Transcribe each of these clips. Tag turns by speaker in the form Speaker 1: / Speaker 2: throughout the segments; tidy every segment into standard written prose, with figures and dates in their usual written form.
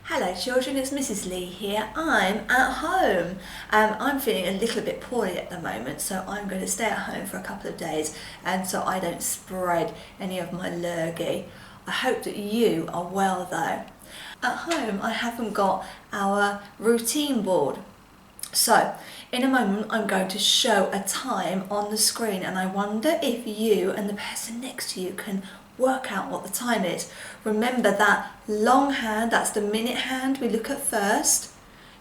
Speaker 1: Hello children, it's Mrs. Lee here. I'm at home. I'm feeling a little bit poorly at the moment, so I'm going to stay at home for a couple of days and so I don't spread any of my lurgy. I hope that you are well though. At home I haven't got our routine board. So in a moment I'm going to show a time on the screen and I wonder if you and the person next to you can work out what the time is. Remember that long hand, that's the minute hand we look at first.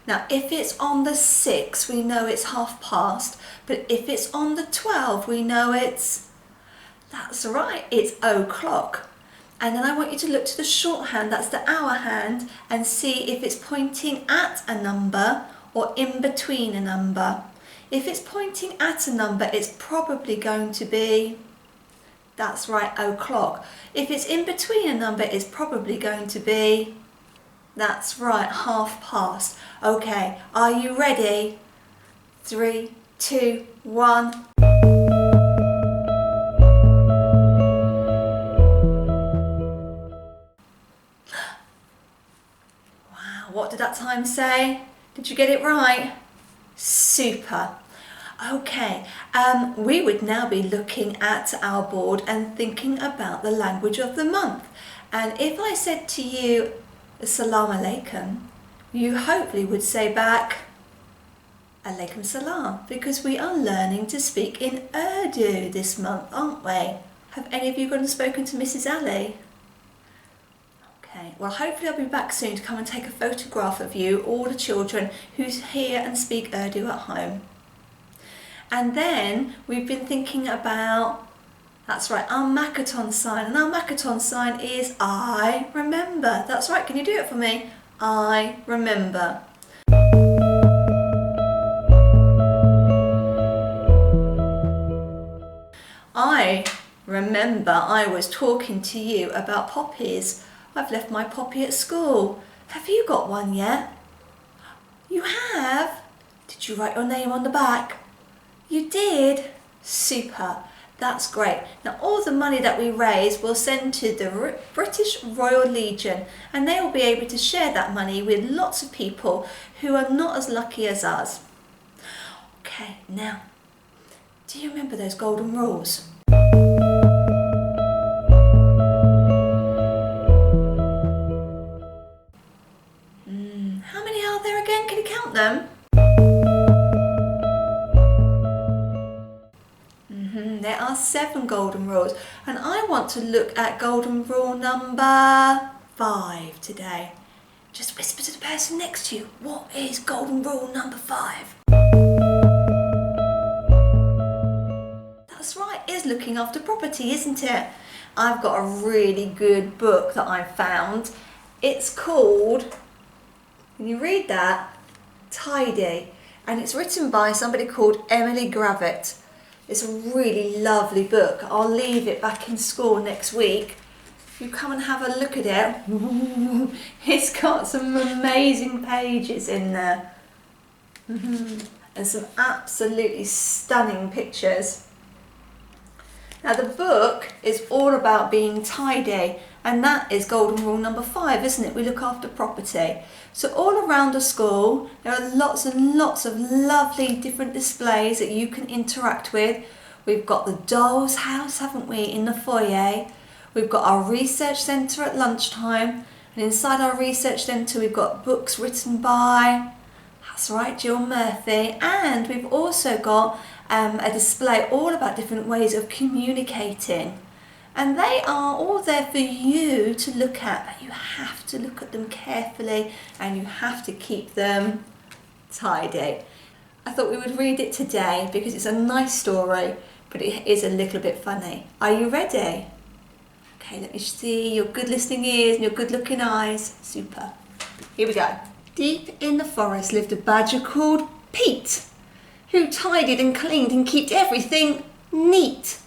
Speaker 1: Now if it's on the 6 we know it's 12:30, but if it's on the 12 we know that's right, it's o'clock. And then I want you to look to the shorthand, that's the hour hand, and see if it's pointing at a number or in between a number. If it's pointing at a number, it's probably going to be, that's right, o'clock. If it's in between a number, it's probably going to be, that's right, 12:30. Okay, are you ready? 3, 2, 1. Wow, what did that time say? Did you get it right? Super. Okay, we would now be looking at our board and thinking about the language of the month. And if I said to you, Assalamu alaikum, you hopefully would say back, Alaikum salam, because we are learning to speak in Urdu this month, aren't we? Have any of you gone and spoken to Mrs. Ali? Okay, well hopefully I'll be back soon to come and take a photograph of you, all the children who hear and speak Urdu at home. And then we've been thinking about, that's right, our Makaton sign. And our Makaton sign is I remember. That's right, can you do it for me? I remember. I remember I was talking to you about poppies. I've left my poppy at school. Have you got one yet? You have? Did you write your name on the back? You did? Super. That's great. Now all the money that we raise we'll send to the British Royal Legion and they will be able to share that money with lots of people who are not as lucky as us. Okay, now, do you remember those golden rules? How many are there again? Can you count them? There are 7 golden rules and I want to look at golden rule number 5 today. Just whisper to the person next to you, what is golden rule number 5? That's right, it's looking after property, isn't it? I've got a really good book that I found. It's called, can you read that? Tidy. And it's written by somebody called Emily Gravett. It's a really lovely book. I'll leave it back in school next week. You come and have a look at it. It's got some amazing pages in there. And some absolutely stunning pictures. Now the book is all about being tidy, and that is golden rule number 5, isn't it? We look after property. So all around the school there are lots and lots of lovely different displays that you can interact with. We've got the doll's house, haven't we, in the foyer. We've got our research centre at lunchtime, and inside our research centre we've got books written by, that's right, Jill Murphy, and we've also got a display all about different ways of communicating. And they are all there for you to look at, but you have to look at them carefully and you have to keep them tidy. I thought we would read it today because it's a nice story, but it is a little bit funny. Are you ready? Okay, let me see your good listening ears and your good looking eyes. Super. Here we go. Deep in the forest lived a badger called Pete, who tidied and cleaned and kept everything neat.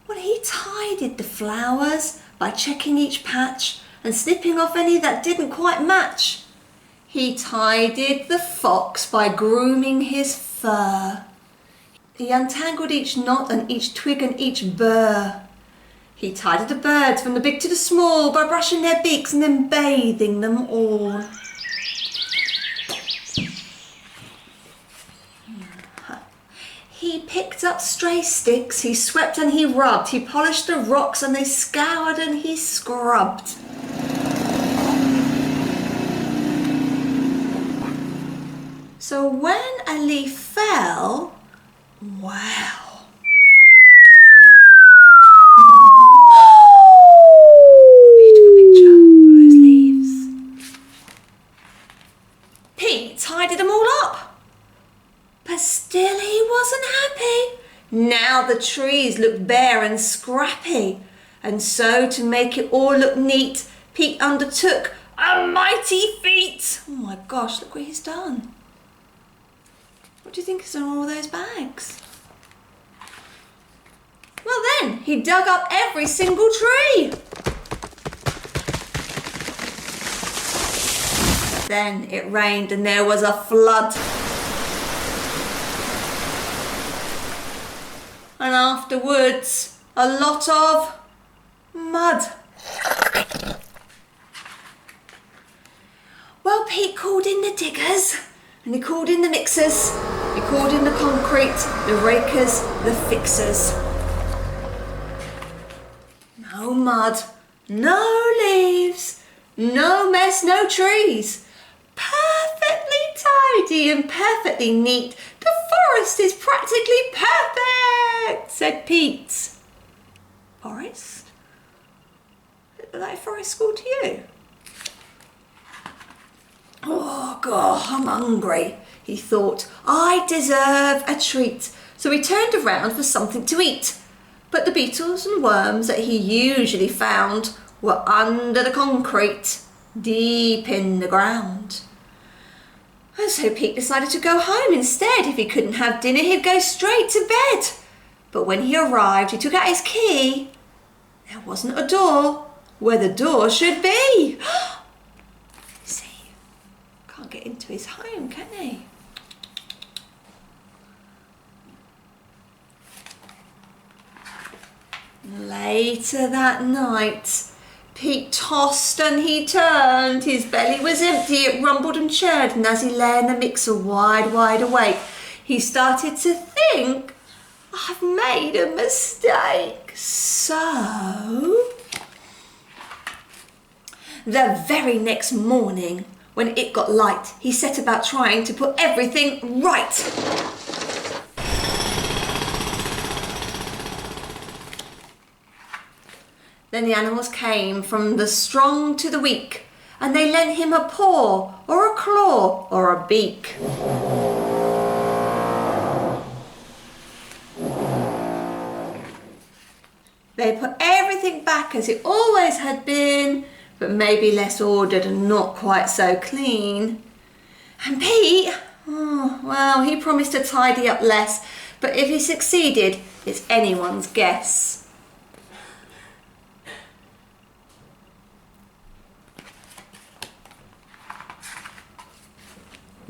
Speaker 1: Well, he tidied the flowers by checking each patch and snipping off any that didn't quite match. He tidied the fox by grooming his fur. He untangled each knot and each twig and each burr. He tidied the birds from the big to the small by brushing their beaks and then bathing them all. He picked up stray sticks, he swept and he rubbed, he polished the rocks and they scoured and he scrubbed. So when a leaf fell, wow. Beautiful picture of those leaves. Pete tidied them all up. But still he wasn't happy. Now the trees looked bare and scrappy. And so to make it all look neat, Pete undertook a mighty feat. Oh my gosh, look what he's done. What do you think is in all those bags? Well then, he dug up every single tree. Then it rained and there was a flood. And afterwards, a lot of mud. Well, Pete called in the diggers, and he called in the mixers, he called in the concrete, the rakers, the fixers. No mud, no leaves, no mess, no trees. Perfectly tidy and perfectly neat. The forest is practically perfect, said Pete. Forest? Is that a forest school to you? Oh, God, I'm hungry, he thought. I deserve a treat. So he turned around for something to eat. But the beetles and worms that he usually found were under the concrete, deep in the ground. And so Pete decided to go home instead. If he couldn't have dinner, he'd go straight to bed. But when he arrived, he took out his key. There wasn't a door where the door should be. See, can't get into his home, can he? Later that night, Pete tossed and he turned. His belly was empty, it rumbled and churned, and as he lay in the mixer wide awake, he started to think, I've made a mistake. So, the very next morning, when it got light, he set about trying to put everything right. Then the animals came from the strong to the weak, and they lent him a paw, or a claw, or a beak. They put everything back as it always had been, but maybe less ordered and not quite so clean. And Pete, well, he promised to tidy up less, but if he succeeded, it's anyone's guess.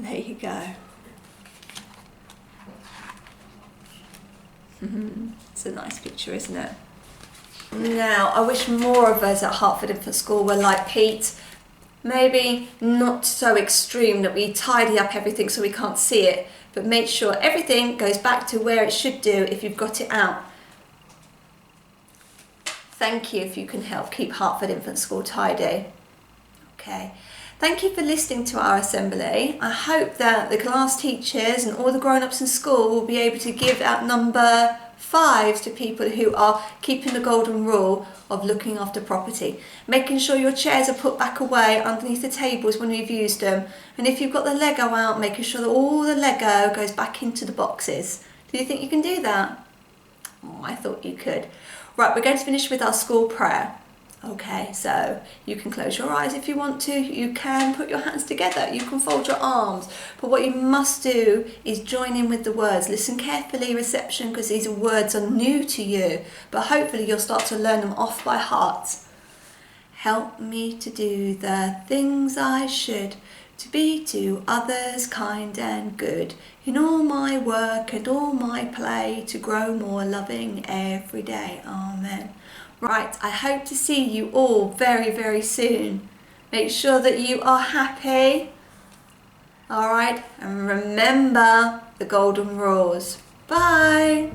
Speaker 1: There you go. It's a nice picture, isn't it? Now, I wish more of us at Hertford Infant School were like Pete. Maybe not so extreme that we tidy up everything so we can't see it, but make sure everything goes back to where it should do if you've got it out. Thank you if you can help keep Hertford Infant School tidy. Okay. Thank you for listening to our assembly. I hope that the class teachers and all the grown-ups in school will be able to give out number 5s to people who are keeping the golden rule of looking after property. Making sure your chairs are put back away underneath the tables when we've used them. And if you've got the Lego out, making sure that all the Lego goes back into the boxes. Do you think you can do that? Oh, I thought you could. Right, we're going to finish with our school prayer. Okay, so you can close your eyes if you want to, you can put your hands together, you can fold your arms, but what you must do is join in with the words. Listen carefully, reception, because these words are new to you, but hopefully you'll start to learn them off by heart. Help me to do the things I should, to be to others kind and good, in all my work and all my play, to grow more loving every day. Amen. Right, I hope to see you all very, very soon. Make sure that you are happy. Alright, and remember the golden rules. Bye!